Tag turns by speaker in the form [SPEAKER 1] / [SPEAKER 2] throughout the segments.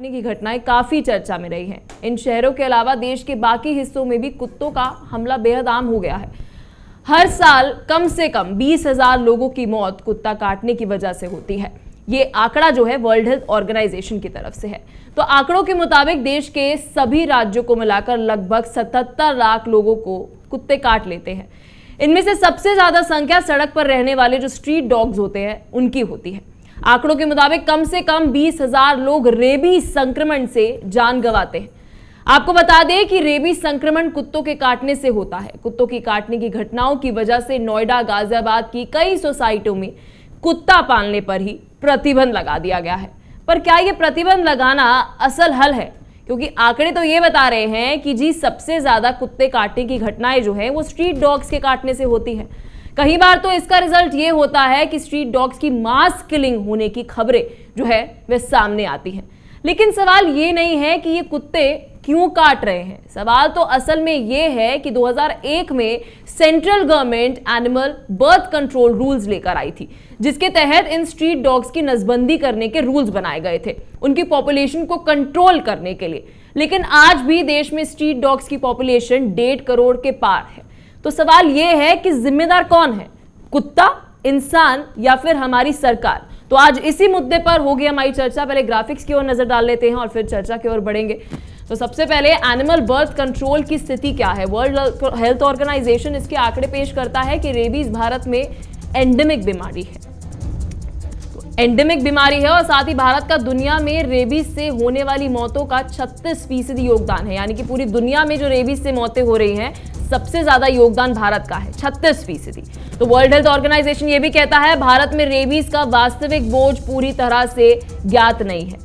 [SPEAKER 1] काटने की घटनाएं काफी चर्चा में रही हैं। इन शहरों के अलावा देश के बाकी हिस्सों में भी कुत्तों का हमला बेहद आम हो गया है। हर साल कम से कम 20,000 लोगों की मौत कुत्ता काटने की वजह से होती है। ये आंकड़ा जो है वर्ल्ड हेल्थ ऑर्गेनाइजेशन की तरफ से है। तो आंकड़ों के मुताबिक देश के सभी राज्यों को मिलाकर लगभग 77 लाख लोगों को कुत्ते काट लेते हैं। इनमें से सबसे ज्यादा संख्या सड़क पर रहने वाले जो स्ट्रीट डॉग्स होते हैं उनकी होती है। आंकड़ों के मुताबिक कम से कम 20,000 लोग रेबीज संक्रमण से जान गंवाते हैं। आपको बता दें कि रेबीज संक्रमण कुत्तों के काटने से होता है। कुत्तों की काटने की घटनाओं की वजह से नोएडा, गाजियाबाद की कई सोसाइटियों में कुत्ता पालने पर ही प्रतिबंध लगा दिया गया है। पर क्या यह प्रतिबंध लगाना असल हल है? क्योंकि आंकड़े तो ये बता रहे हैं कि जी सबसे ज्यादा कुत्ते काटने की घटनाएं जो है वो स्ट्रीट डॉग्स के काटने से होती है। कई बार तो इसका रिजल्ट ये होता है कि स्ट्रीट डॉग्स की मास किलिंग होने की खबरें जो है वे सामने आती हैं। लेकिन सवाल ये नहीं है कि ये कुत्ते क्यों काट रहे हैं। सवाल तो असल में ये है कि 2001 में central government animal birth control rules लेकर आई थी, जिसके तहत इन स्ट्रीट डॉग्स की नसबंदी करने के रूल्स बनाए गए थे उनकी पॉपुलेशन को कंट्रोल करने के लिए। लेकिन आज भी देश में स्ट्रीट डॉग्स की पॉपुलेशन 1.5 करोड़ के पार है। तो सवाल यह है कि जिम्मेदार कौन है, कुत्ता, इंसान या फिर हमारी सरकार? तो आज इसी मुद्दे पर होगी हमारी चर्चा। पहले ग्राफिक्स की ओर नजर डाल लेते हैं और फिर चर्चा की ओर बढ़ेंगे। तो सबसे पहले एनिमल बर्थ कंट्रोल की स्थिति क्या है। वर्ल्ड हेल्थ ऑर्गेनाइजेशन इसके आंकड़े पेश करता है कि रेबीज भारत में एंडेमिक बीमारी है। एंडेमिक बीमारी है और साथ ही भारत का दुनिया में रेबीज से होने वाली मौतों का 36% योगदान है। यानी कि पूरी दुनिया में जो रेबीज से मौतें हो रही हैं सबसे ज्यादा योगदान भारत का है, 36%। तो वर्ल्ड हेल्थ ऑर्गेनाइजेशन ये भी कहता है भारत में रेबीज का वास्तविक बोझ पूरी तरह से ज्ञात नहीं है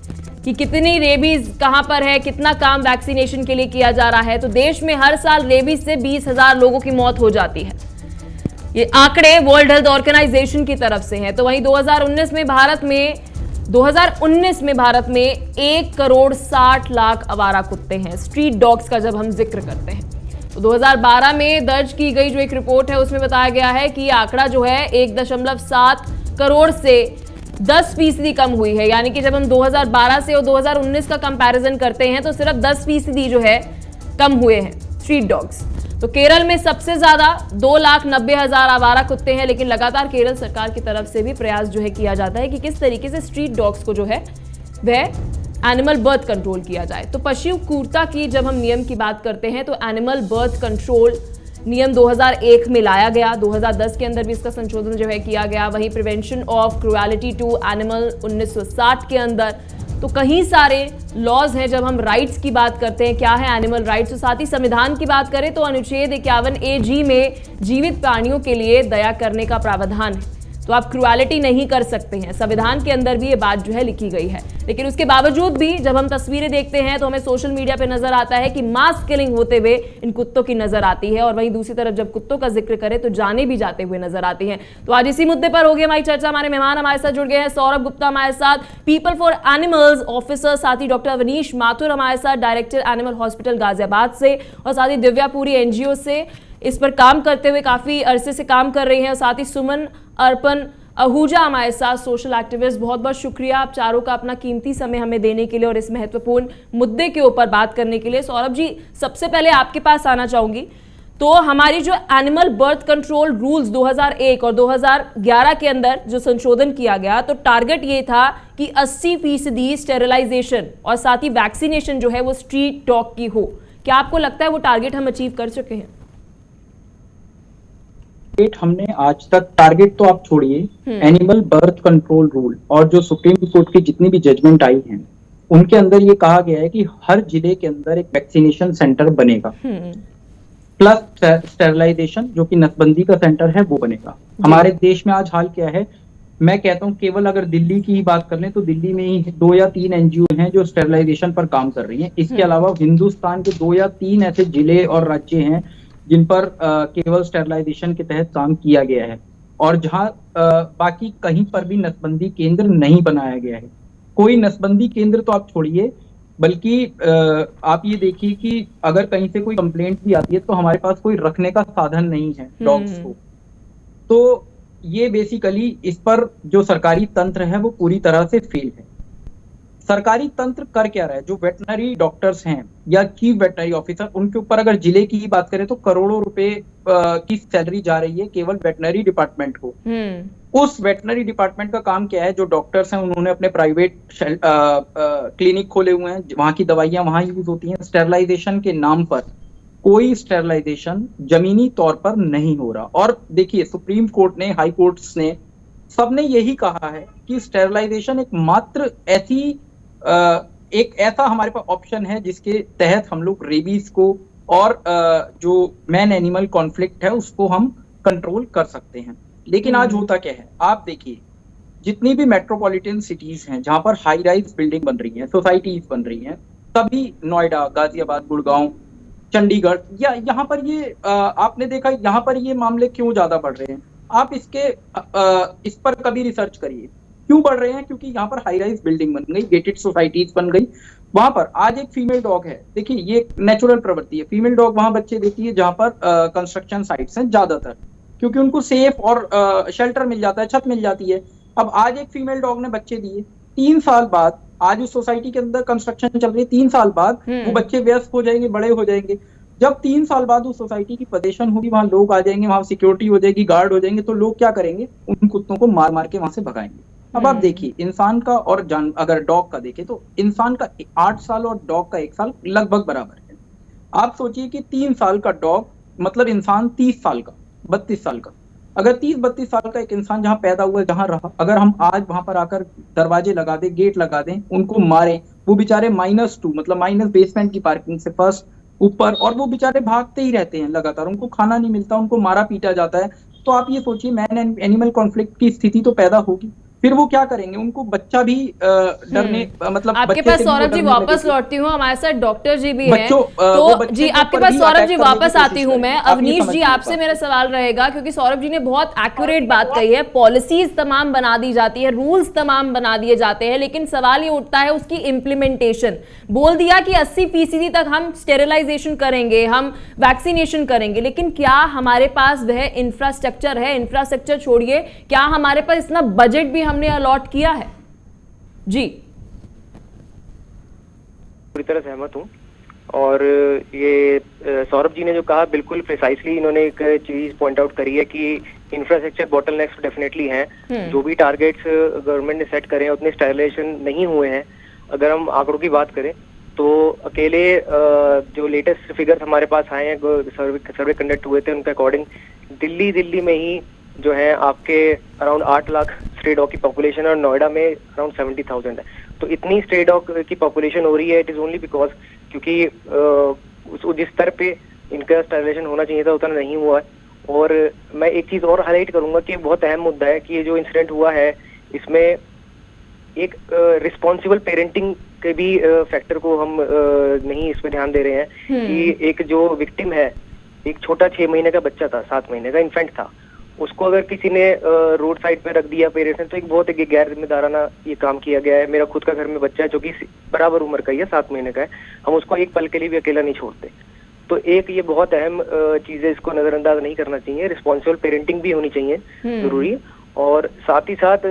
[SPEAKER 1] कि कितनी रेबीज कहां पर है, कितना काम वैक्सीनेशन के लिए किया जा रहा है। तो देश में हर साल रेबीज से 20,000 लोगों की मौत हो जाती है। ये आंकड़े वर्ल्ड हेल्थ ऑर्गेनाइजेशन की तरफ से हैं। तो वहीं 2019 में भारत में 1 करोड़ 60 लाख आवारा कुत्ते हैं, स्ट्रीट डॉग्स का जब हम जिक्र करते हैं। तो 2012 में दर्ज की गई जो एक रिपोर्ट है उसमें बताया गया है कि ये आंकड़ा जो है 1.7 करोड़ से 10% कम हुई है। यानी कि जब हम 2012 से और 2019 का कंपैरिजन करते हैं तो सिर्फ 10% जो है कम हुए हैं स्ट्रीट डॉग्स। तो केरल में सबसे ज्यादा 2,90,000 आवारा कुत्ते हैं। लेकिन लगातार केरल सरकार की तरफ से भी प्रयास जो है किया जाता है कि किस तरीके से स्ट्रीट डॉग्स को जो है वह एनिमल बर्थ कंट्रोल किया जाए। तो पशु क्रूरता की जब हम नियम की बात करते हैं तो एनिमल बर्थ कंट्रोल नियम 2001 में लाया गया। 2010 के अंदर भी इसका संशोधन जो है किया गया। वहीं prevention of cruelty to animal 1960 के अंदर। तो कहीं सारे लॉज हैं। जब हम राइट्स की बात करते हैं, क्या है एनिमल राइट्स, तो साथ ही संविधान की बात करें तो अनुच्छेद 51A(g) में जीवित प्राणियों के लिए दया करने का प्रावधान है। तो आप क्रूएलिटी नहीं कर सकते हैं, संविधान के अंदर भी ये बात जो है लिखी गई है। लेकिन उसके बावजूद भी जब हम तस्वीरें देखते हैं तो हमें सोशल मीडिया पे नजर आता है कि मास किलिंग होते हुए इन कुत्तों की नजर आती है। और वहीं दूसरी तरफ जब कुत्तों का जिक्र करें तो जाने भी जाते हुए नजर आती हैं। तो आज इसी मुद्दे पर होगी हमारी चर्चा। हमारे मेहमान हमारे साथ जुड़ गए हैं। सौरभ गुप्ता हमारे साथ, पीपल फॉर एनिमल्स ऑफिसर, साथ ही डॉक्टर अवनीश माथुर हमारे साथ, डायरेक्टर एनिमल हॉस्पिटल गाजियाबाद से, और साथ ही दिव्या पुरी एनजीओ से इस पर काम करते हुए काफी अरसे से काम कर रही हैं, और साथ ही सुमन अर्पण आहूजा हमारे साथ, सोशल एक्टिविस्ट। बहुत बहुत शुक्रिया आप चारों का अपना कीमती समय हमें देने के लिए और इस महत्वपूर्ण मुद्दे के ऊपर बात करने के लिए। सौरभ जी, सबसे पहले आपके पास आना चाहूंगी। तो हमारी जो एनिमल बर्थ कंट्रोल रूल्स 2001 और 2011 के अंदर जो संशोधन किया गया, तो टारगेट ये था कि 80% स्टेरिलाइजेशन और साथ ही वैक्सीनेशन जो है वो स्ट्रीट डॉग की हो। क्या आपको लगता है वो टारगेट हम अचीव कर चुके हैं?
[SPEAKER 2] हमने आज तक टारगेट तो आप छोड़िए, एनिमल बर्थ कंट्रोल रूल और जो सुप्रीम कोर्ट की जितनी भी जजमेंट आई हैं उनके अंदर ये कहा गया है कि हर जिले के अंदर एक वैक्सीनेशन सेंटर बनेगा, प्लस स्टेरिलाइजेशन जो कि नसबंदी का सेंटर है वो बनेगा। हमारे देश में आज हाल क्या है, मैं कहता हूं केवल अगर दिल्ली की ही बात कर लें तो दिल्ली में ही 2 या 3 एनजीओ हैं जो स्टेरिलाइजेशन पर काम कर रही हैं। इसके अलावा हिंदुस्तान के 2 या 3 ऐसे जिले और राज्य हैं जिन पर केवल स्टेरिलाइजेशन के तहत काम किया गया है, और जहां बाकी कहीं पर भी नसबंदी केंद्र नहीं बनाया गया है। कोई नसबंदी केंद्र तो आप छोड़िए, बल्कि आप ये देखिए कि अगर कहीं से कोई कंप्लेंट भी आती है तो हमारे पास कोई रखने का साधन नहीं है डॉग्स को। तो ये बेसिकली इस पर जो सरकारी तंत्र है वो पूरी तरह से फेल है। सरकारी तंत्र कर क्या रहा है? जो वेटनरी डॉक्टर्स हैं या चीफ वेटनरी ऑफिसर, उनके ऊपर अगर जिले की ही बात करें तो करोड़ों रुपए की सैलरी जा रही है केवल वेटनरी डिपार्टमेंट को। उस वेटनरी डिपार्टमेंट का काम क्या है? जो डॉक्टर्स हैं उन्होंने अपने प्राइवेट क्लिनिक खोले हुए हैं, वहां की दवाइयां वहां यूज होती हैं। स्टेरलाइजेशन के नाम पर कोई स्टेरलाइजेशन जमीनी तौर पर नहीं हो रहा। और देखिए, सुप्रीम कोर्ट ने, हाई कोर्ट्स ने, सबने यही कहा है कि स्टेरलाइजेशन एक मात्र एक ऐसा हमारे पास ऑप्शन है जिसके तहत हम लोग रेबीज को और जो मैन एनिमल कॉन्फ्लिक्ट है उसको हम कंट्रोल कर सकते हैं। लेकिन आज होता क्या है? आप देखिए, जितनी भी मेट्रोपॉलिटन सिटीज हैं जहां पर हाई राइज बिल्डिंग बन रही है, सोसाइटीज बन रही हैं, तभी नोएडा, गाजियाबाद, गुड़गांव, चंडीगढ़, या यहाँ पर ये आपने देखा यहाँ पर ये मामले क्यों ज्यादा बढ़ रहे हैं? आप इस पर कभी रिसर्च करिए, क्यों बढ़ रहे हैं? क्योंकि यहाँ पर हाई राइज बिल्डिंग बन गई, गेटेड सोसाइटीज बन गई। वहां पर आज एक फीमेल डॉग है, देखिए ये नेचुरल प्रवृत्ति है, फीमेल डॉग वहां बच्चे देती है जहां पर कंस्ट्रक्शन साइट्स हैं ज्यादातर, क्योंकि उनको सेफ और शेल्टर मिल जाता है, छत मिल जाती है। अब आज एक फीमेल डॉग ने बच्चे दिए, 3 साल बाद, आज उस सोसाइटी के अंदर कंस्ट्रक्शन चल रही है, 3 साल बाद वो बच्चे वयस्क हो जाएंगे, बड़े हो जाएंगे। जब 3 साल बाद उस सोसाइटी की पोजीशन होगी, वहां लोग आ जाएंगे, वहां सिक्योरिटी हो जाएगी, गार्ड हो जाएंगे, तो लोग क्या करेंगे? उन कुत्तों को मार मार के वहां से भगाएंगे। अब आप देखिए, इंसान का और अगर डॉग का देखें तो इंसान का 8 साल और डॉग का 1 साल लगभग बराबर है। आप सोचिए कि 3 साल का डॉग मतलब इंसान 30 साल का, 32 साल का। अगर 30-32 साल का एक इंसान जहां पैदा हुआ, जहां रहा, अगर हम आज वहां पर आकर दरवाजे लगा दें, गेट लगा दें, उनको मारें, वो बेचारे -2 मतलब माइनस बेसमेंट की पार्किंग से फर्स्ट ऊपर, और वो बेचारे भागते ही रहते हैं लगातार, उनको खाना नहीं मिलता, उनको मारा पीटा जाता है। तो आप ये सोचिए, मैन एनिमल कॉन्फ्लिक्ट की स्थिति तो पैदा होगी। फिर वो क्या करेंगे? उनको बच्चा भी डरने मतलब
[SPEAKER 1] आपके पास सौरभ जी वापस लौटती हूँ, हमारे साथ डॉक्टर जी भी हैं, तो जी आपके पास सौरभ जी वापस आती हूँ मैं। अवनीश जी, आपसे मेरा सवाल रहेगा, क्योंकि सौरभ जी ने बहुत एक्यूरेट बात कही है, पॉलिसीज तमाम बना दी जाती है, रूल्स तमाम बना दिए जाते हैं, लेकिन सवाल ये उठता है उसकी इम्प्लीमेंटेशन। बोल दिया कि 80% तक हम स्टेरिलाइजेशन करेंगे, हम वैक्सीनेशन करेंगे, लेकिन क्या हमारे पास वह इंफ्रास्ट्रक्चर है? इंफ्रास्ट्रक्चर छोड़िए, क्या हमारे पास इतना बजट भी हमने अलॉट किया है? जी
[SPEAKER 3] पूरी तरह सहमत हूँ। और ये सौरभ जी ने जो कहा बिल्कुल प्रिसाइसली इन्होंने एक चीज पॉइंट आउट करी है कि इंफ्रास्ट्रक्चर बोटलनेक्स डेफिनेटली हैं। जो भी टारगेट्स गवर्नमेंट ने सेट करे हैं उतने स्टेरिलाइजेशन नहीं हुए हैं। अगर हम आंकड़ों की बात करें तो अकेले जो लेटेस्ट फिगर्स हमारे पास आए हैं, सर्वे कंडक्ट हुए थे, उनके अकॉर्डिंग दिल्ली में ही जो है आपके अराउंड 8 लाख स्ट्रे डॉग की पॉपुलेशन और नोएडा में अराउंड 70,000 है। तो इतनी स्ट्रे डॉग की पॉपुलेशन हो रही है, इट इज ओनली बिकॉज क्योंकि जिस स्तर पे इनका स्टेरिलाइजेशन होना चाहिए था उतना नहीं हुआ है। और मैं एक चीज और हाईलाइट करूंगा कि बहुत अहम मुद्दा है कि ये जो इंसिडेंट हुआ है इसमें एक रिस्पॉन्सिबल पेरेंटिंग के भी फैक्टर को हम नहीं इस पे ध्यान दे रहे हैं कि एक जो विक्टिम है, एक छोटा 6 महीने का बच्चा था, 7 महीने का इन्फेंट था, उसको अगर किसी ने रोड साइड पे रख दिया पेरेंट्स ने, तो एक बहुत एक गैर जिम्मेदाराना ये काम किया गया है। मेरा खुद का घर में बच्चा है जो कि बराबर उम्र का ही है, 7 महीने का है, हम उसको एक पल के लिए भी अकेला नहीं छोड़ते। तो एक ये बहुत अहम चीज है, इसको नजरअंदाज नहीं करना चाहिए। रिस्पॉन्सिबल पेरेंटिंग भी होनी चाहिए, जरूरी। और साथ ही साथ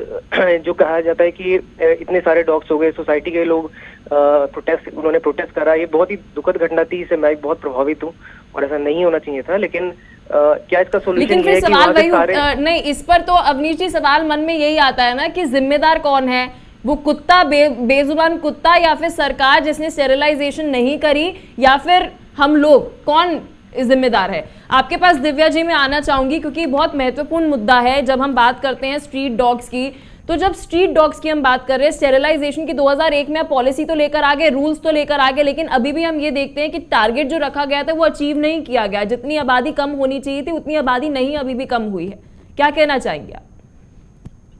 [SPEAKER 3] जो कहा जाता है कि इतने सारे डॉग्स हो गए, सोसाइटी के लोग उन्होंने प्रोटेस्ट करा, ये बहुत ही दुखद घटना थी, इससे मैं बहुत प्रभावित हूँ और ऐसा नहीं होना चाहिए था। लेकिन क्या इसका सोल्यूशन है कि वहां से सारे
[SPEAKER 1] नहीं, इस पर तो अवनीश जी सवाल मन में यही आता है ना कि जिम्मेदार कौन है? वो कुत्ता, बेजुबान कुत्ता, या फिर सरकार जिसने स्टेरिलाइजेशन नहीं करी, या फिर हम लोग? कौन जिम्मेदार है? आपके पास दिव्या जी मैं आना चाहूंगी, क्योंकि बहुत महत्वपूर्ण मुद्दा है जब हम बात करते हैं स्ट्रीट डॉग्स की। तो जब स्ट्रीट डॉग्स की हम बात कर रहे हैं, स्टेरिलाइजेशन की 2001 में पॉलिसी तो लेकर आ गए, रूल्स तो लेकर आ गए, लेकिन अभी भी हम ये देखते हैं कि टारगेट जो रखा गया था वो अचीव नहीं किया गया। जितनी आबादी कम होनी चाहिए थी उतनी आबादी नहीं अभी भी कम हुई है। क्या कहना चाहेंगे आप?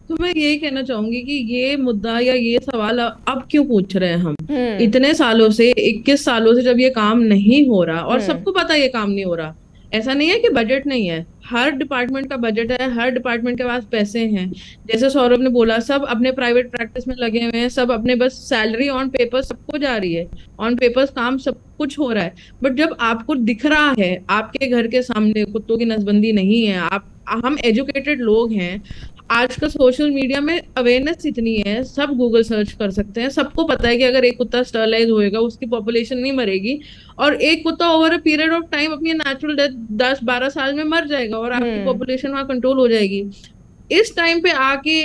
[SPEAKER 4] तो मैं यही कहना चाहूंगी कि ये मुद्दा या ये सवाल अब क्यों पूछ रहे हैं हम? इतने सालों से, 21 सालों से जब ये काम नहीं हो रहा, और सबको पता है ये काम नहीं हो रहा। ऐसा नहीं है कि बजट नहीं है, हर डिपार्टमेंट का बजट है, हर डिपार्टमेंट के पास पैसे हैं। जैसे सौरभ ने बोला, सब अपने प्राइवेट प्रैक्टिस में लगे हुए हैं, सब अपने बस सैलरी ऑन पेपर सबको जा रही है, ऑन पेपर काम सब कुछ हो रहा है। बट जब आपको दिख रहा है आपके घर के सामने कुत्तों की नसबंदी नहीं है, हम एजुकेटेड लोग हैं, आजकल सोशल मीडिया में अवेयरनेस इतनी है, सब गूगल सर्च कर सकते हैं, सबको पता है कि अगर एक कुत्ता स्टरलाइज होएगा उसकी पॉपुलेशन नहीं मरेगी, और एक कुत्ता over a period of time अपनी नेचुरल डेथ 10-12 साल में मर जाएगा और आपकी पॉपुलेशन वहां कंट्रोल हो जाएगी। इस टाइम पे आके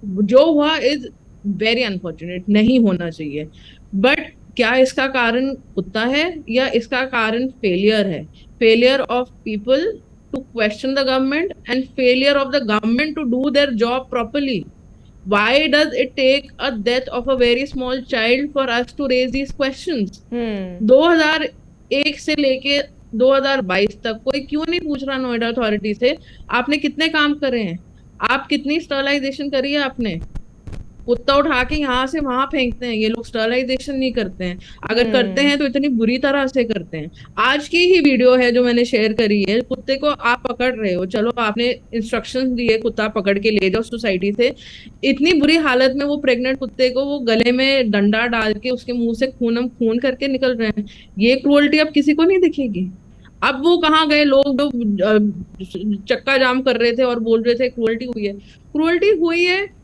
[SPEAKER 4] जो हुआ इज वेरी अनफॉर्चुनेट, नहीं होना चाहिए। बट क्या इसका कारण कुत्ता है या इसका कारण फेलियर है? Failure of people to question the government and failure of the government to do their job properly. Why does it take a death of a very small child for us to raise these questions? 2001 से लेके 2022 तक कोई क्यों नहीं पूछ रहा Noida authority से आपने कितने काम करे हैं, आप कितनी स्टरलाइजेशन करी है आपने? कुत्ता उठा के यहाँ से वहां फेंकते हैं, ये लोग स्टरलाइजेशन नहीं करते हैं, अगर करते हैं तो इतनी बुरी तरह से करते हैं। आज की ही वीडियो है जो मैंने शेयर करी है, कुत्ते को आप पकड़ रहे हो, चलो आपने इंस्ट्रक्शंस दिए कुत्ता पकड़ के ले जाओ सोसाइटी से, इतनी बुरी हालत में वो प्रेग्नेंट कुत्ते को वो गले में डंडा डाल के उसके मुंह से खून करके निकल रहे हैं। ये क्रूअल्टी अब किसी को नहीं दिखेगी। अब वो कहाँ गए लोग जो चक्का जाम कर रहे थे और बोल रहे थे क्रूअल्टी हुई है? क्रूअल्टी हुई है,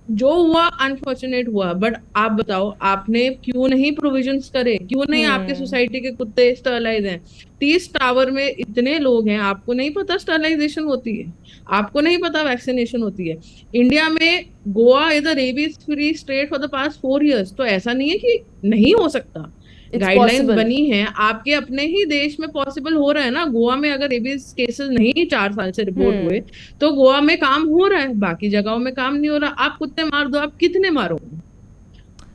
[SPEAKER 4] जो हुआ अनफॉर्चुनेट हुआ, बट आप बताओ आपने क्यों नहीं प्रोविजंस करे, क्यों नहीं आपके सोसाइटी के कुत्ते स्टरलाइज हैं? 30 टावर में इतने लोग हैं, आपको नहीं पता स्टरलाइजेशन होती है, आपको नहीं पता वैक्सीनेशन होती है। इंडिया में Goa is a rabies free state for the past 4 years, तो ऐसा नहीं है कि नहीं हो सकता। गाइडलाइंस बनी है, आपके अपने ही देश में पॉसिबल हो रहा है ना। गोवा में अगर रेबीज केसेस नहीं 4 साल से रिपोर्ट हुए तो गोवा में काम हो रहा है, बाकी जगहों में काम नहीं हो रहा। आप कुत्ते मार दो, आप कितने मारोगे?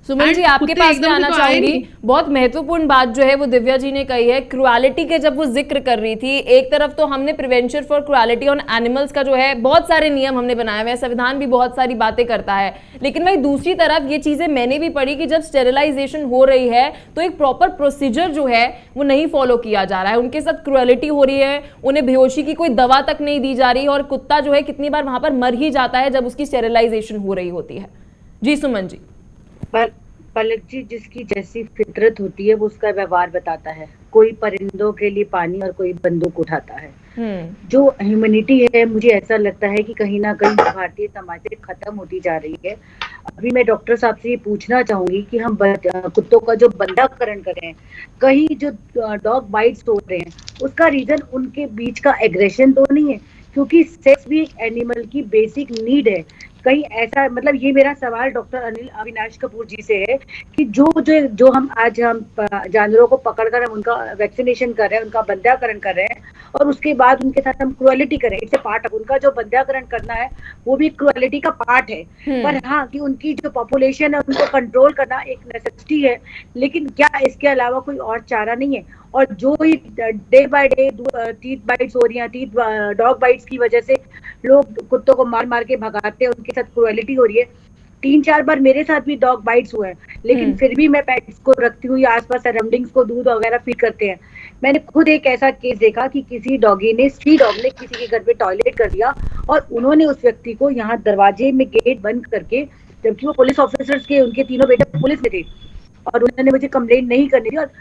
[SPEAKER 1] सुमन जी आपके पास में आना चाहूंगी। बहुत महत्वपूर्ण बात जो है वो दिव्या जी ने कही है, क्रुएलिटी के जब वो जिक्र कर रही थी, एक तरफ तो हमने prevention for cruelty on animals का जो है बहुत सारे नियम हमने बनाए हुए हैं, संविधान भी बहुत सारी बातें करता है, लेकिन वही दूसरी तरफ ये चीजें मैंने भी पढ़ी कि जब स्टेरिलाइजेशन हो रही है तो एक प्रॉपर प्रोसीजर जो है वो नहीं फॉलो किया जा रहा है, उनके साथ क्रुएलिटी हो रही है, उन्हें बेहोशी की कोई दवा तक नहीं दी जा रही और कुत्ता जो है कितनी बार वहां पर मर ही जाता है जब उसकी स्टेरिलाइजेशन हो रही होती है। जी सुमन जी।
[SPEAKER 5] पलक जी, जिसकी जैसी फितरत होती है वो उसका व्यवहार बताता है। कोई परिंदों के लिए पानी और कोई बंदूक उठाता है। जो ह्यूमैनिटी है, मुझे ऐसा लगता है कि कहीं ना कहीं भारतीय समाज से खत्म होती जा रही है। अभी मैं डॉक्टर साहब से ये पूछना चाहूंगी कि हम कुत्तों का जो बंधाकरण कर रहे हैं, कहीं जो डॉग बाइट्स हो रहे हैं, उसका रीजन उनके बीच का एग्रेशन तो नहीं है? क्योंकि सेक्स भी एक एनिमल की बेसिक नीड है। कहीं ऐसा, मतलब ये मेरा सवाल डॉक्टर अनिल अविनाश कपूर जी से है कि जो हम आज जानवरों को पकड़कर हम उनका वैक्सीनेशन कर रहे हैं, उनका बंध्याकरण कर रहे हैं और उसके बाद उनके साथ हम क्रुएलिटी करें, इट्स ए पार्ट ऑफ उनका जो बंध्याकरण करना है वो भी क्रुएलिटी का पार्ट है। पर हाँ, कि उनकी जो पॉपुलेशन है उनको कंट्रोल करना एक नेसेसिटी है, लेकिन क्या इसके अलावा कोई और चारा नहीं है? और जो ही day by day teeth bites हो रही हैं, टीथ डॉग बाइट्स की वजह से लोग कुत्तों को मार मार के भगाते हैं, उनके साथ क्रुएलिटी हो रही है। 3-4 बार मेरे साथ भी डॉग बाइट्स हुए हैं, लेकिन फिर भी मैं पेट्स को रखती हूँ या आसपास सराउंडिंग्स को दूध वगैरह फीड करते हैं। मैंने खुद एक ऐसा केस देखा कि किसी डॉगी ने, स्ट्रीट डॉग ने किसी के घर पे टॉयलेट कर दिया और उन्होंने उस व्यक्ति को यहाँ दरवाजे में गेट बंद करके, जबकि वो पुलिस ऑफिसर्स के, उनके तीनों बेटे पुलिस में थे, और उन्होंने मुझे कंप्लेंट नहीं करनी थी और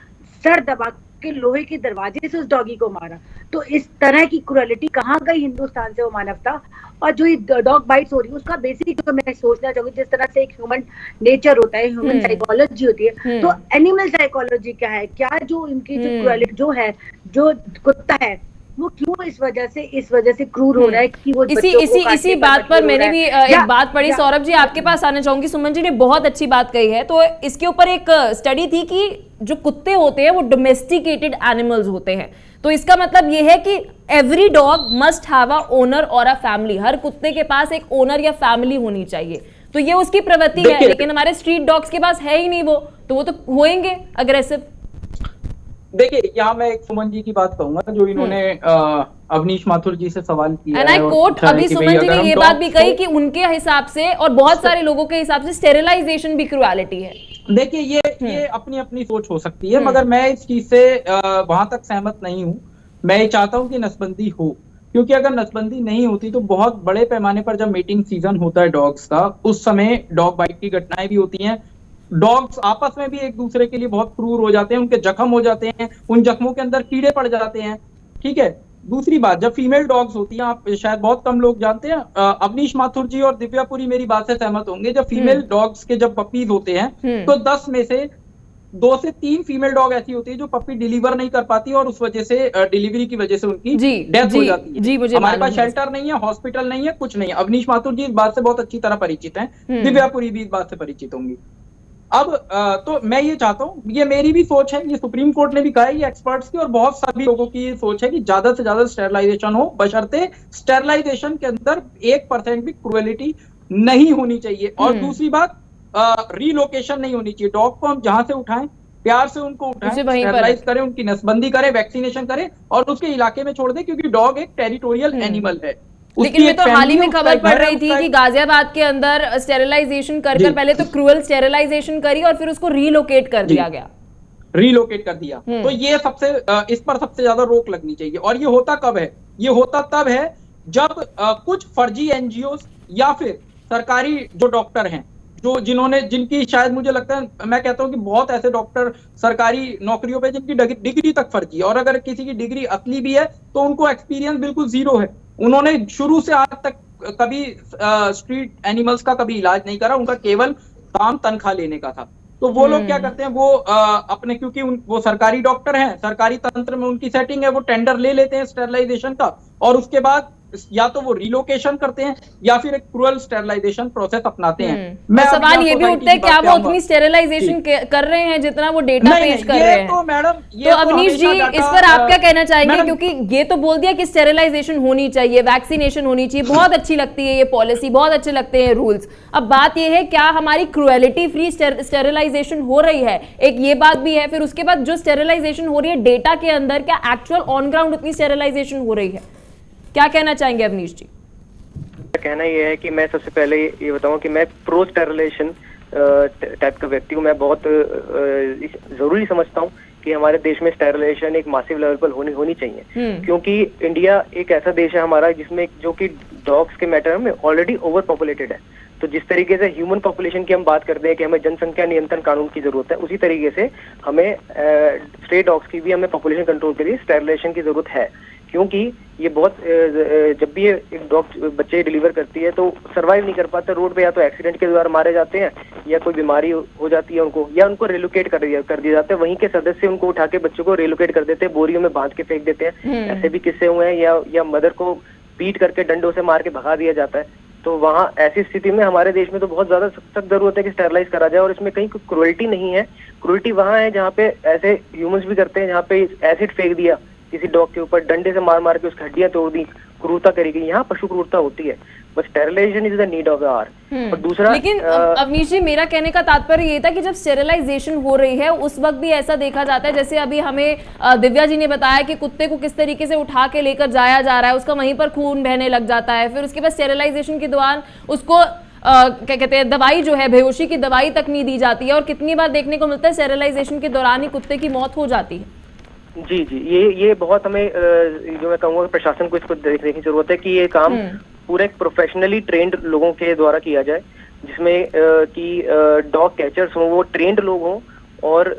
[SPEAKER 5] सर दबा के लोहे के दरवाजे से उस डॉगी को मारा। तो इस तरह की क्रूएलिटी कहाँ गई हिंदुस्तान से वो मानवता? और जो ये डॉग बाइट्स हो रही है उसका बेसिक जो मैं सोचना चाहूंगी, जिस तरह से एक ह्यूमन नेचर होता है, ह्यूमन साइकोलॉजी होती है, तो एनिमल साइकोलॉजी क्या है? क्या जो इनकी जो क्रूएलिटी जो है, जो कुत्ता है वो क्यों इस वजह से क्रूर हो रहा है कि वो
[SPEAKER 1] इसी बात पर मैंने भी एक बात पढ़ी। सौरभ जी आपके पास आना चाहूंगी। सुमन जी ने बहुत अच्छी बात कही है। तो इसके ऊपर एक स्टडी थी कि जो कुत्ते होते हैं वो डोमेस्टिकेटेड एनिमल्स होते हैं, तो इसका मतलब ये है कि every dog must have a owner और अ फैमिली। हर कुत्ते के पास एक ओनर या फैमिली होनी चाहिए। तो ये उसकी प्रवृत्ति है, लेकिन हमारे स्ट्रीट डॉग्स के पास है ही नहीं वो, तो वो तो होएंगे अग्रेसिव।
[SPEAKER 2] देखिए, यहाँ मैं एक सुमन जी की बात कहूंगा जो इन्होंने अवनीश माथुर जी से सवाल किया है। कोट
[SPEAKER 1] अभी सुमन जी ने ये बात भी कही कि उनके हिसाब से और बहुत सारे लोगों के हिसाब से स्टेरिलाइजेशन भी क्रूएलिटी है।
[SPEAKER 2] देखिए, ये अपनी अपनी सोच हो सकती है, मगर मैं इस चीज से वहां तक सहमत नहीं हूँ। मैं ये चाहता हूँ कि नसबंदी हो, क्योंकि अगर नसबंदी नहीं होती तो बहुत बड़े पैमाने पर जब मीटिंग सीजन होता है डॉग्स का, उस समय डॉग बाइट की घटनाएं भी होती हैं। डॉग्स आपस में भी एक दूसरे के लिए बहुत क्रूर हो जाते हैं, उनके जख्म हो जाते हैं, उन जख्मों के अंदर कीड़े पड़ जाते हैं, ठीक है। दूसरी बात, जब फीमेल डॉग्स होती हैं, आप शायद बहुत कम लोग जानते हैं, अवनीश माथुर जी और दिव्यापुरी मेरी बात से सहमत होंगे, जब फीमेल डॉग्स के जब पपीज होते हैं तो 10 में से 2 से 3 फीमेल डॉग ऐसी होती है जो पपी डिलीवर नहीं कर पाती और उस वजह से डिलीवरी की वजह से उनकी डेथ हो जाती है।
[SPEAKER 1] मुझे
[SPEAKER 2] हमारे पास शेल्टर नहीं है, हॉस्पिटल नहीं है, कुछ नहीं है। अवनीश माथुर जी इस बात से बहुत अच्छी तरह परिचित हैं, दिव्यापुरी भी इस बात से परिचित होंगी। अब तो मैं ये चाहता हूँ, ये मेरी भी सोच है, ये सुप्रीम कोर्ट ने भी कहा है, ये एक्सपर्ट्स की और बहुत सभी लोगों की ये सोच है कि ज्यादा से ज्यादा स्टेरलाइजेशन हो, बशर्ते स्टेरलाइजेशन के अंदर 1% भी क्रुएलिटी नहीं होनी चाहिए। और दूसरी बात, रीलोकेशन नहीं होनी चाहिए। डॉग को हम जहां से उठाएं, प्यार से उनको उठाएं, स्टेरलाइज करें, उनकी नसबंदी करें, वैक्सीनेशन करें और उसके इलाके में छोड़ दें, क्योंकि डॉग एक टेरिटोरियल एनिमल है।
[SPEAKER 1] लेकिन मैं तो हाल ही में खबर पढ़ रही थी कि गाजियाबाद के अंदर स्टेरिलाइजेशन कर पहले तो क्रूअल स्टेरिलाइजेशन करी और फिर उसको रीलोकेट कर दिया गया,
[SPEAKER 2] रीलोकेट कर दिया। तो ये इस पर सबसे ज्यादा रोक लगनी चाहिए। और ये होता कब है? ये होता तब है जब कुछ फर्जी एनजीओ या फिर सरकारी जो डॉक्टर हैं, जिनकी शायद मुझे लगता है, मैं कहता हूं कि बहुत ऐसे डॉक्टर सरकारी नौकरियों पे जिनकी डिग्री तक फर्जी है, और अगर किसी की डिग्री असली भी है तो उनको एक्सपीरियंस बिल्कुल जीरो है। उन्होंने शुरू से आज तक कभी स्ट्रीट एनिमल्स का कभी इलाज नहीं करा, उनका केवल काम तनख्वाह लेने का था। तो वो लोग क्या करते हैं, वो अपने, क्योंकि वो सरकारी डॉक्टर हैं, सरकारी तंत्र में उनकी सेटिंग है, वो टेंडर ले लेते हैं स्टेरलाइजेशन का और उसके बाद या तो वो रिलोकेशन करते हैं या फिर एक क्रूअल स्टेरलाइजेशन प्रोसेस अपनाते हैं।
[SPEAKER 1] मैं सवाल ये भी उठता है, क्या वो उतनी स्टेरलाइजेशन कर रहे हैं जितना वो डेटा पेश कर रहे हैं?
[SPEAKER 2] तो मैडम,
[SPEAKER 1] तो अवनीश जी, इस पर आप क्या कहना चाहेंगे? क्योंकि ये तो बोल दिया कि स्टेरलाइजेशन होनी चाहिए, वैक्सीनेशन होनी चाहिए, बहुत अच्छी लगती है ये पॉलिसी, बहुत अच्छे लगते हैं रूल्स। अब बात ये है, क्या हमारी क्रुएलिटी फ्री स्टेरलाइजेशन हो रही है? एक ये बात भी है, फिर उसके बाद जो स्टेरलाइजेशन हो रही है डेटा के अंदर, क्या एक्चुअल ऑन ग्राउंड उतनी स्टेरलाइजेशन हो रही है? क्या कहना चाहेंगे अवनीश जी?
[SPEAKER 3] कहना यह है कि मैं सबसे पहले ये बताऊं कि मैं प्रो स्टेरिलाइजेशन टाइप का व्यक्ति हूं। मैं बहुत जरूरी समझता हूं कि हमारे देश में स्टेरिलाइजेशन एक मासिव लेवल पर होनी चाहिए, क्योंकि इंडिया एक ऐसा देश है हमारा जिसमें जो कि डॉग्स के मैटर में ऑलरेडी ओवर पॉपुलेटेड है। तो जिस तरीके से ह्यूमन पॉपुलेशन की हम बात करते हैं कि हमें जनसंख्या नियंत्रण कानून की जरूरत है, उसी तरीके से हमें स्ट्रे डॉग्स की भी हमें पॉपुलेशन कंट्रोल के लिए स्टेरिलाइजेशन की जरूरत है। क्योंकि ये बहुत जब भी ये एक डॉग बच्चे डिलीवर करती है तो सर्वाइव नहीं कर पाते रोड पे, या तो एक्सीडेंट के द्वारा मारे जाते हैं या कोई बीमारी हो जाती है उनको, या उनको रिलोकेट कर दिया जाता है। वहीं के सदस्य उनको उठा के बच्चों को रिलोकेट कर देते हैं, बोरियों में बांध के फेंक देते हैं। ऐसे भी किस्से हुए हैं, या मदर को पीट करके डंडों से मार के भगा दिया जाता है। तो वहाँ ऐसी स्थिति में हमारे देश में तो बहुत ज्यादा सख्त जरूरत है कि स्टेरलाइज करा जाए, और इसमें कहीं क्रूएल्टी नहीं है। क्रूएल्टी वहाँ है जहाँ पे ऐसे ह्यूमंस भी करते हैं, जहाँ पे एसिड फेंक दिया किसी डॉग के ऊपर, डंडे से मार के उसकी हड्डियां तोड़ दी, क्रूरता करी गई। यहाँ पशु क्रूरता होती है, बस sterilization is the need of the hour. और दूसरा,
[SPEAKER 1] लेकिन अवनीश जी, मेरा कहने का तात्पर्य ये था कि जब स्टेरिलाइजेशन हो रही है उस वक्त भी ऐसा देखा जाता है, जैसे अभी हमें दिव्या जी ने बताया कि कुत्ते को किस तरीके से उठा के लेकर जाया जा रहा है, उसका वहीं पर खून बहने लग जाता है, फिर उसके बाद स्टेरिलाइजेशन के दौरान उसको क्या कहते हैं, दवाई जो है, बेहोशी की दवाई तक नहीं दी जाती है, और कितनी बार देखने को मिलता है स्टेरिलाइजेशन के दौरान ही कुत्ते की मौत हो जाती है।
[SPEAKER 3] जी, ये बहुत हमें जो मैं कहूँगा प्रशासन को इसको देखने की जरूरत है कि ये काम पूरे प्रोफेशनली ट्रेंड लोगों के द्वारा किया जाए, जिसमें कि डॉग कैचर्स हों, वो ट्रेंड लोग हों, और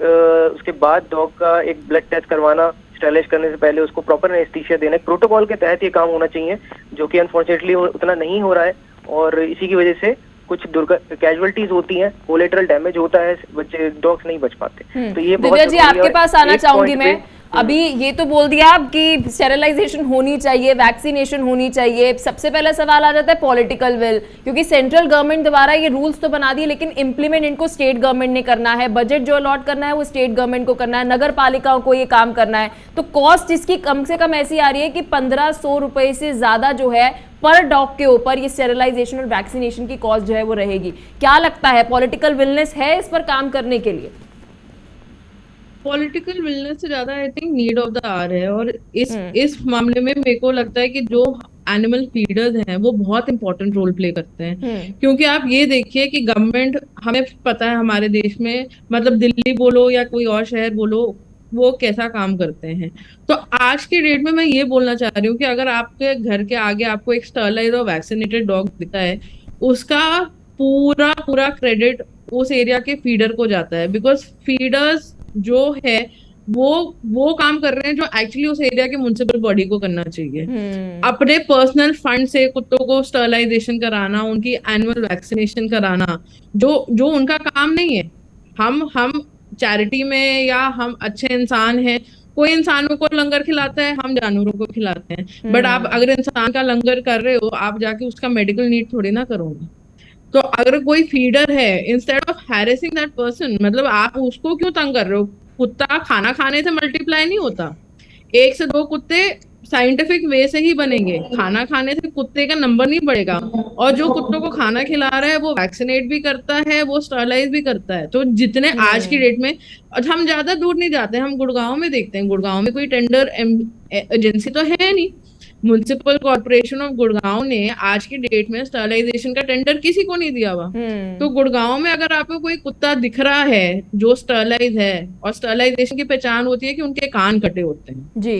[SPEAKER 3] उसके बाद डॉग का एक ब्लड टेस्ट करवाना, स्टेरिलाइज करने से पहले उसको प्रॉपर एनेस्थीसिया देना, प्रोटोकॉल के तहत ये काम होना चाहिए, जो कि अनफॉर्चुनेटली उतना नहीं हो रहा है। और इसी की वजह से कुछ कैजुअलिटीज होती हैं, कोलेटरल डैमेज होता है, बच्चे डॉग्स नहीं बच पाते। तो ये
[SPEAKER 1] दिव्या जी, आपके पास आना चाहूंगी मैं। अभी ये तो बोल दिया आप कि स्टेरिलाइजेशन होनी चाहिए, वैक्सीनेशन होनी चाहिए। सबसे पहला सवाल आ जाता है पॉलिटिकल विल, क्योंकि सेंट्रल गवर्नमेंट द्वारा ये रूल्स तो बना दिए, लेकिन इंप्लीमेंट इनको स्टेट गवर्नमेंट ने करना है। बजट जो अलॉट करना है वो स्टेट गवर्नमेंट को करना है, नगर पालिकाओं को ये काम करना है। तो कॉस्ट इसकी कम से कम ऐसी आ रही है कि 1500 रुपए से ज्यादा जो है पर डॉग के ऊपर ये स्टेरिलाइजेशन और वैक्सीनेशन की कॉस्ट जो है वो रहेगी। क्या लगता है, पॉलिटिकल विलनेस है इस पर काम करने के लिए?
[SPEAKER 4] पॉलिटिकल विलनेस से ज्यादा I think need of the hour है। और इस मामले में मेरे को लगता है कि जो एनिमल फीडर्स हैं वो बहुत इंपॉर्टेंट रोल प्ले करते हैं। क्योंकि आप ये देखिए कि गवर्नमेंट, हमें पता है हमारे देश में, मतलब दिल्ली बोलो या कोई और शहर बोलो, वो कैसा काम करते हैं। तो आज के डेट में मैं ये बोलना चाह रही हूँ कि अगर आपके घर के आगे आपको एक स्टरलाइज और वैक्सीनेटेड डॉग दिखता है, उसका पूरा क्रेडिट उस एरिया के फीडर को जाता है। बिकॉज फीडर्स जो है वो काम कर रहे हैं जो एक्चुअली उस एरिया के म्युनिसिपल बॉडी को करना चाहिए। अपने पर्सनल फंड से कुत्तों को स्टरलाइजेशन कराना, उनकी एनुअल वैक्सीनेशन कराना, जो उनका काम नहीं है। हम चैरिटी में, या हम अच्छे इंसान हैं, कोई इंसानों को लंगर खिलाता है, हम जानवरों को खिलाते हैं। बट आप अगर इंसान का लंगर कर रहे हो, आप जाके उसका मेडिकल नीड थोड़ी ना करोगे। तो अगर कोई फीडर है, instead of harassing that person, मतलब आप उसको क्यों तंग कर रहे हो? कुत्ता खाना खाने से मल्टीप्लाई नहीं होता। 1 से 2 कुत्ते साइंटिफिक वे से ही बनेंगे, खाना खाने से कुत्ते का नंबर नहीं बढ़ेगा। और जो कुत्तों को खाना खिला रहा है वो वैक्सीनेट भी करता है, वो स्टरलाइज भी करता है। तो जितने आज की डेट में, और हम ज्यादा दूर नहीं जाते, हम गुड़गांव में देखते हैं, गुड़गांव में कोई टेंडर एजेंसी तो है नहीं। म्युनिसिपल कॉर्पोरेशन ऑफ गुड़गांव ने आज की डेट में स्टरलाइजेशन का टेंडर किसी को नहीं दिया हुआ। तो गुड़गांव में अगर आपको कोई कुत्ता दिख रहा है जो स्टरलाइज है, और स्टरलाइजेशन की पहचान होती है कि उनके कान कटे होते हैं
[SPEAKER 1] जी,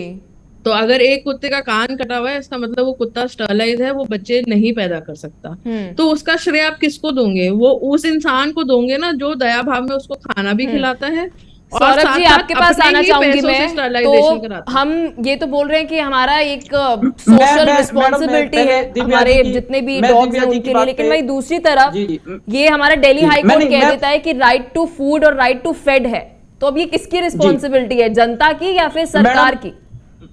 [SPEAKER 4] तो अगर एक कुत्ते का कान कटा हुआ है, इसका मतलब वो कुत्ता स्टरलाइज है, वो बच्चे नहीं पैदा कर सकता। तो उसका श्रेय आप किसको दोगे? वो उस इंसान को दोगे ना जो दया भाव में उसको खाना भी खिलाता है। और
[SPEAKER 1] सौरभ जी, आपके पास आना चाहूंगी मैं। तो हम ये तो बोल रहे हैं कि हमारा एक सोशल रिस्पॉन्सिबिलिटी है हमारे जितने भी डॉग्स हैं उनके लिए, लेकिन भाई दूसरी तरफ ये हमारा दिल्ली हाई कोर्ट कह देता है कि राइट टू फूड और राइट टू फेड है। तो अब ये किसकी रिस्पॉन्सिबिलिटी है, जनता की या फिर सरकार की?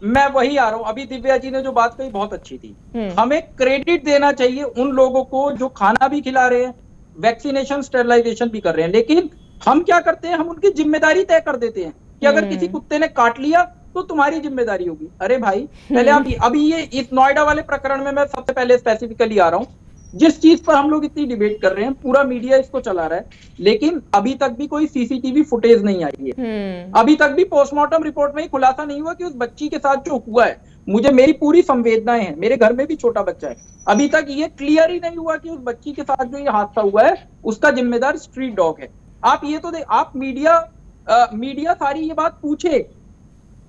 [SPEAKER 2] मैं वही आ रहा हूँ। अभी दिव्या जी ने जो बात कही बहुत अच्छी थी। हमें क्रेडिट देना चाहिए उन लोगों को जो खाना भी खिला रहे हैं, वैक्सीनेशन स्टेरिलाइजेशन भी कर रहे हैं, लेकिन हम क्या करते हैं, हम उनकी जिम्मेदारी तय कर देते हैं कि अगर किसी कुत्ते ने काट लिया तो तुम्हारी जिम्मेदारी होगी। अरे भाई, पहले आप अभी ये इस नोएडा वाले प्रकरण में मैं सबसे पहले स्पेसिफिकली आ रहा हूँ, जिस चीज पर हम लोग इतनी डिबेट कर रहे हैं, पूरा मीडिया इसको चला रहा है, लेकिन अभी तक भी कोई सीसीटीवी फुटेज नहीं आई है। अभी तक भी पोस्टमार्टम रिपोर्ट में ही खुलासा नहीं हुआ कि उस बच्ची के साथ जो हुआ है, मुझे मेरी पूरी संवेदनाएं हैं, मेरे घर में भी छोटा बच्चा है, अभी तक ये क्लियर ही नहीं हुआ कि उस बच्ची के साथ जो ये हादसा हुआ है उसका जिम्मेदार स्ट्रीट डॉग है। आप ये तो आप मीडिया सारी ये बात पूछे,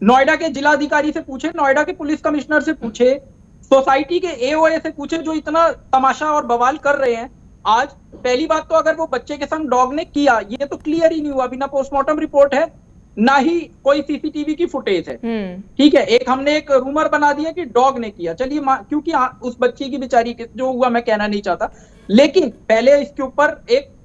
[SPEAKER 2] नोएडा के जिलाधिकारी से पूछे, नोएडा के पुलिस कमिश्नर से पूछे, सोसाइटी के एओए से पूछे, जो इतना तमाशा और बवाल कर रहे हैं आज। पहली बात तो अगर वो बच्चे के संग डॉग ने किया, ये तो क्लियर ही नहीं हुआ, बिना पोस्टमार्टम रिपोर्ट है, ना ही कोई सीसीटीवी की फुटेज है। ठीक है, हमने एक रूमर बना दिया कि डॉग ने किया, चलिए, क्योंकि उस बच्ची की बेचारी जो हुआ मैं कहना नहीं चाहता, लेकिन पहले इसके ऊपर एक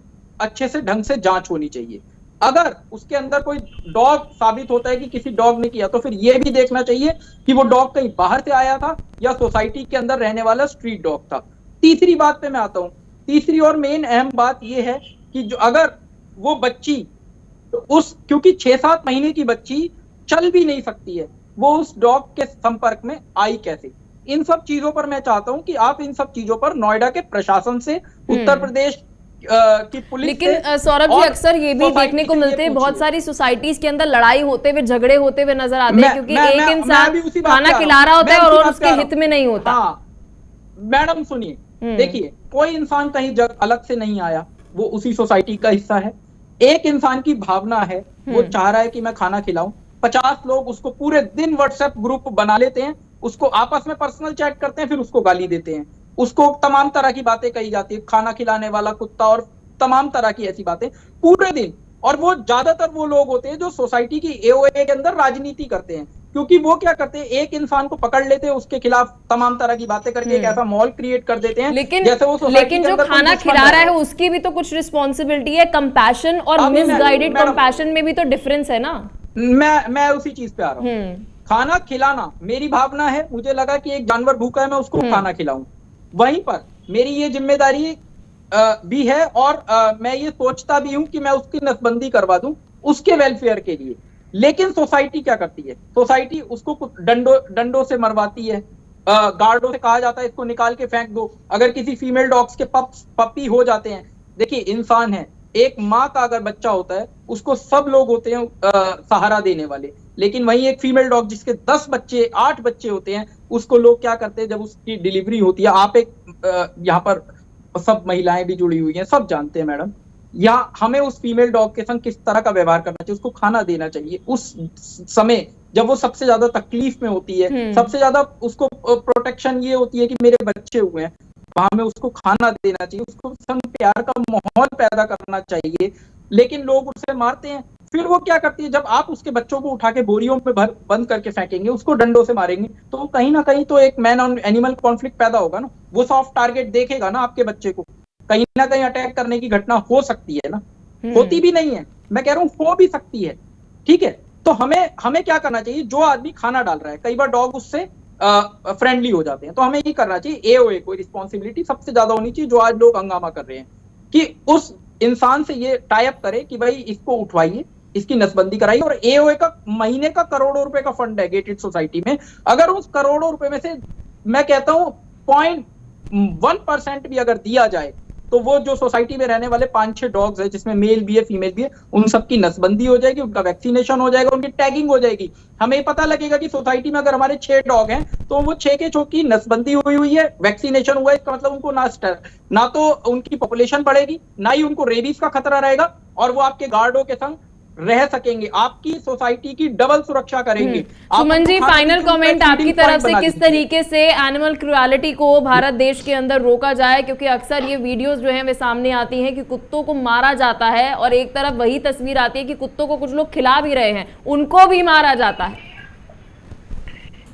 [SPEAKER 2] अच्छे से ढंग से जांच होनी चाहिए। अगर उसके अंदर कोई डॉग साबित होता है कि किसी डॉग ने किया, तो फिर यह भी देखना चाहिए कि वो डॉग कहीं बाहर से आया था या सोसाइटी के अंदर रहने वाला स्ट्रीट डॉग था। तीसरी बात पे मैं आता हूं। तीसरी और मेन अहम बात यह है कि जो अगर वो बच्ची क्योंकि 6-7 महीने की बच्ची चल भी नहीं सकती है, वो उस डॉग के संपर्क में आई कैसे? इन सब चीजों पर मैं चाहता हूं कि आप इन सब चीजों पर नोएडा के प्रशासन से, उत्तर प्रदेश की पुलिस,
[SPEAKER 1] लेकिन सौरभ जी, अक्सर ये भी देखने को मिलते हैं, बहुत सारी सोसाइटीज के अंदर लड़ाई होते हुए, झगड़े होते हुए नजर आते हैं, क्योंकि एक इंसान खाना खिला रहा होता है और उसके हित में नहीं होता।
[SPEAKER 2] मैडम सुनिए, देखिए, कोई इंसान कहीं अलग से नहीं आया, वो उसी सोसाइटी का हिस्सा है। एक इंसान की भावना है, वो चाह रहा है कि मैं खाना खिलाऊं, 50 लोग उसको पूरे दिन व्हाट्सएप ग्रुप बना लेते हैं, उसको आपस में पर्सनल चैट करते हैं, फिर उसको गाली देते हैं, उसको तमाम तरह की बातें कही जाती है, खाना खिलाने वाला कुत्ता और तमाम तरह की ऐसी बातें पूरे दिन। और वो ज्यादातर वो लोग होते हैं जो सोसाइटी की एओए के अंदर राजनीति करते हैं, क्योंकि वो क्या करते हैं, एक इंसान को पकड़ लेते हैं, उसके खिलाफ तमाम तरह की बातें करके एक ऐसा माहौल क्रिएट कर देते हैं, जैसे वो
[SPEAKER 1] लेकिन जो खाना खिला रहा है उसकी भी तो कुछ रिस्पॉन्सिबिलिटी है। कंपैशन और मिसगाइडेड कंपैशन में भी तो डिफरेंस है ना।
[SPEAKER 2] मैं उसी चीज पे आ रहा हूँ। खाना खिलाना मेरी भावना है, मुझे लगा कि एक जानवर भूखा है, मैं उसको खाना खिलाऊं, वहीं पर मेरी ये जिम्मेदारी भी है, और मैं ये सोचता भी हूं कि मैं उसकी नसबंदी करवा दूं उसके वेलफेयर के लिए। लेकिन सोसाइटी क्या करती है, सोसाइटी उसको डंडों से मरवाती है, गार्डों से कहा जाता है इसको निकाल के फेंक दो। अगर किसी फीमेल डॉग्स के पपी हो जाते हैं, देखिए इंसान है, एक माँ का अगर बच्चा होता है उसको सब लोग होते हैं सहारा देने वाले, लेकिन वहीं एक फीमेल डॉग जिसके 10 बच्चे 8 बच्चे होते हैं, उसको लोग क्या करते हैं, जब उसकी डिलीवरी होती है, आप एक यहाँ पर सब महिलाएं भी जुड़ी हुई हैं, सब जानते हैं मैडम, यहाँ हमें उस फीमेल डॉग के संग किस तरह का व्यवहार करना चाहिए, उसको खाना देना चाहिए उस समय जब वो सबसे ज्यादा तकलीफ में होती है, सबसे ज्यादा उसको प्रोटेक्शन ये होती है कि मेरे बच्चे हुए हैं, वहां में उसको खाना देना चाहिए, उसको संग प्यार का माहौल पैदा करना चाहिए। लेकिन लोग उसे मारते हैं, फिर वो क्या करती है, जब आप उसके बच्चों को उठा के बोरियों में भर बंद करके फेंकेंगे, उसको डंडों से मारेंगे, तो कहीं ना कहीं तो एक मैन ऑन एनिमल कॉन्फ्लिक्ट पैदा होगा ना। वो सॉफ्ट टारगेट देखेगा ना आपके बच्चे को, कहीं ना कहीं अटैक करने की घटना हो सकती है ना, होती भी नहीं है, मैं कह रहा हूँ हो भी सकती है, ठीक है। तो हमें क्या करना चाहिए, जो आदमी खाना डाल रहा है, कई बार डॉग उससे फ्रेंडली हो जाते हैं, तो हमें ये करना चाहिए, एओए को रिस्पॉन्सिबिलिटी सबसे ज्यादा होनी चाहिए, जो आज लोग हंगामा कर रहे हैं, कि उस इंसान से ये टाई अप करे कि भाई इसको उठवाइए, इसकी नसबंदी कराइए। और एओए का महीने का करोड़ों रुपए का फंड है गेटेड सोसाइटी में, अगर उस करोड़ों रुपए में से मैं कहता हूं 0.1% भी अगर दिया जाए, तो वो जो सोसाइटी में रहने वाले 5-6 डॉग्स है, जिसमें मेल भी है फीमेल भी है, उन सबकी नसबंदी हो जाएगी, उनका वैक्सीनेशन हो जाएगा, उनकी टैगिंग हो जाएगी। हमें पता लगेगा कि सोसाइटी में अगर हमारे 6 डॉग हैं, तो वो 6 के 6 की नसबंदी हुई है, वैक्सीनेशन हुआ है, इसका मतलब उनको ना तो उनकी पॉपुलेशन बढ़ेगी, ना ही उनको रेबीज का खतरा रहेगा, और वो आपके गार्डों के संग रह सकेंगे, आपकी सोसाइटी की डबल सुरक्षा करेंगे।
[SPEAKER 1] सुमन जी, फाइनल कमेंट आपकी तरफ से, किस तरीके से एनिमल क्रूएलिटी को भारत देश के अंदर रोका जाए, क्योंकि अक्सर ये वीडियोस जो हैं वे सामने आती हैं कि कुत्तों को मारा जाता है, और एक तरफ वही तस्वीर आती है कि कुत्तों को कुछ लोग खिला भी रहे हैं, उनको भी मारा जाता है।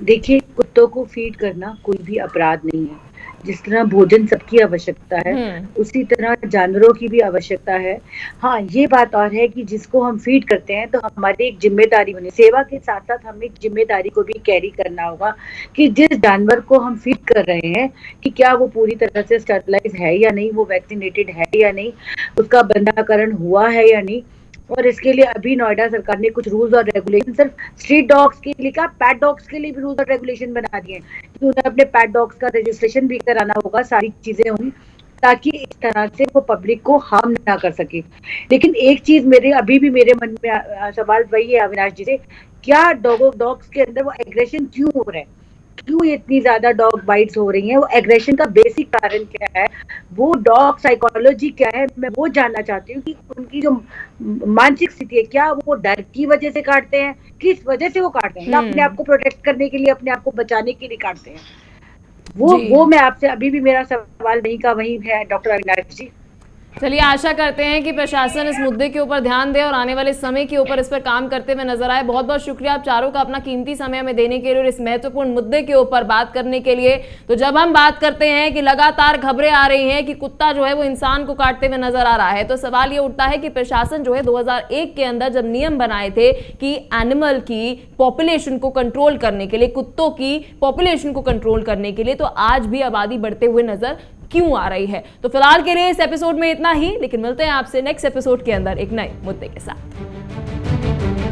[SPEAKER 5] देखिए, कुत्तों को फीड करना कोई भी अपराध नहीं है। जिस तरह भोजन सबकी आवश्यकता है, उसी तरह जानवरों की भी आवश्यकता है। हाँ, ये बात और है कि जिसको हम फीड करते हैं, तो हमारी एक जिम्मेदारी बनी, सेवा के साथ साथ हमें एक जिम्मेदारी को भी कैरी करना होगा कि जिस जानवर को हम फीड कर रहे हैं, कि क्या वो पूरी तरह से स्टरलाइज है या नहीं, वो वैक्सीनेटेड है या नहीं, उसका बंधाकरण हुआ है या नहीं। और इसके लिए अभी नोएडा सरकार ने कुछ रूल्स और रेगुलेशन सिर्फ स्ट्रीट डॉग्स के लिए, क्या पैट डॉग्स के लिए भी रूल्स और रेगुलेशन बना दिए हैं कि उन्हें अपने पैट डॉग्स का रजिस्ट्रेशन भी कराना होगा, सारी चीजें होंगी, ताकि इस तरह से वो पब्लिक को हार्म ना कर सके। लेकिन एक चीज अभी भी मेरे मन में सवाल वही है अविनाश जी से, क्या डॉग्स के अंदर वो एग्रेशन क्यों हो रहा है, क्यों इतनी ज्यादा डॉग बाइट्स हो रही हैं, वो एग्रेशन का बेसिक कारण क्या है, वो डॉग साइकोलॉजी क्या है, मैं वो जानना चाहती हूँ कि उनकी जो मानसिक स्थिति है, क्या वो डर की वजह से काटते हैं, किस वजह से वो काटते हैं, अपने आप को प्रोटेक्ट करने के लिए, अपने आप को बचाने के लिए काटते हैं, वो मैं आपसे, अभी भी मेरा सवाल वहीं का वहीं है डॉक्टर अविनाश जी।
[SPEAKER 1] चलिए, आशा करते हैं कि प्रशासन इस मुद्दे के ऊपर ध्यान दे और आने वाले समय के ऊपर इस पर काम करते हुए नजर आए। बहुत बहुत शुक्रिया आप चारों का अपना कीमती समय हमें देने के लिए और इस महत्वपूर्ण मुद्दे के ऊपर बात करने के लिए। तो जब हम बात करते हैं कि लगातार खबरें आ रही हैं कि कुत्ता जो है वो इंसान को काटते हुए नजर आ रहा है, तो सवाल ये उठता है कि प्रशासन जो है 2001 के अंदर जब नियम बनाए थे कि एनिमल की पॉपुलेशन को कंट्रोल करने के लिए, कुत्तों की पॉपुलेशन को कंट्रोल करने के लिए, तो आज भी आबादी बढ़ते हुए नजर क्यों आ रही है। तो फिलहाल के लिए इस एपिसोड में इतना ही, लेकिन मिलते हैं आपसे नेक्स्ट एपिसोड के अंदर एक नए मुद्दे के साथ।